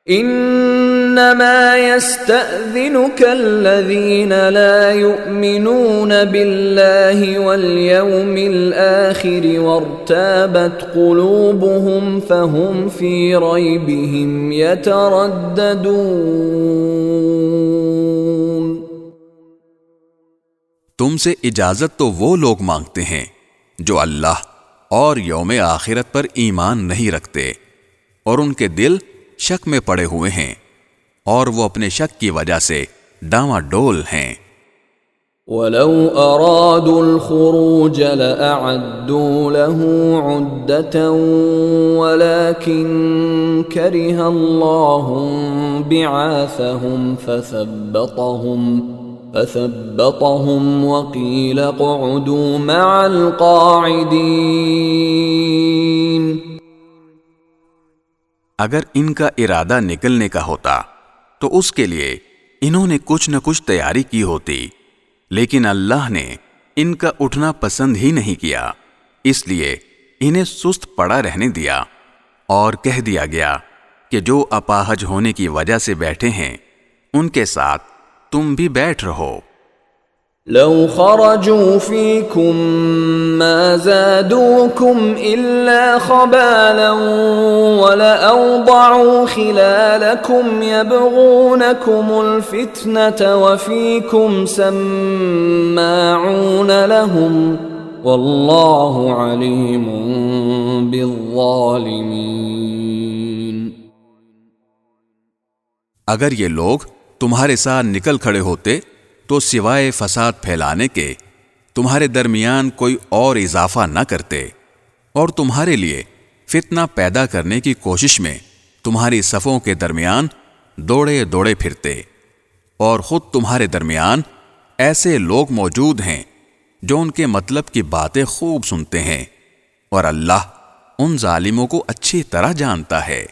انما يستأذنك الذين لا يؤمنون بالله واليوم الآخر وارتابت قلوبهم فهم في ريبهم يترددون۔ تم سے اجازت تو وہ لوگ مانگتے ہیں جو اللہ اور یوم آخرت پر ایمان نہیں رکھتے اور ان کے دل شک میں پڑے ہوئے ہیں اور وہ اپنے شک کی وجہ سے ڈاواں ڈول ہیں۔ وَلَوْ أَرَادُوا الْخُرُوجَ لَأَعَدُّوا لَهُ عُدَّةً وَلَكِنْ كَرِهَ اللَّهُ بِعَاثَهُمْ فَثَبَّطَهُمْ وَقِيلَ اقْعُدُوا مَعَ الْقَاعِدِينَ۔ اگر ان کا ارادہ نکلنے کا ہوتا تو اس کے لیے انہوں نے کچھ نہ کچھ تیاری کی ہوتی، لیکن اللہ نے ان کا اٹھنا پسند ہی نہیں کیا، اس لیے انہیں سست پڑا رہنے دیا اور کہہ دیا گیا کہ جو اپاہج ہونے کی وجہ سے بیٹھے ہیں ان کے ساتھ تم بھی بیٹھ رہو۔ لو خرجوا فيكم ما زادوكم إلا خبالا ولأوضعوا خلالكم يبغونكم الفتنة وفيكم سماعون لهم والله عليم بالظالمين۔ اگر یہ لوگ تمہارے ساتھ نکل کھڑے ہوتے تو سوائے فساد پھیلانے کے تمہارے درمیان کوئی اور اضافہ نہ کرتے اور تمہارے لیے فتنہ پیدا کرنے کی کوشش میں تمہاری صفوں کے درمیان دوڑے دوڑے پھرتے، اور خود تمہارے درمیان ایسے لوگ موجود ہیں جو ان کے مطلب کی باتیں خوب سنتے ہیں، اور اللہ ان ظالموں کو اچھی طرح جانتا ہے۔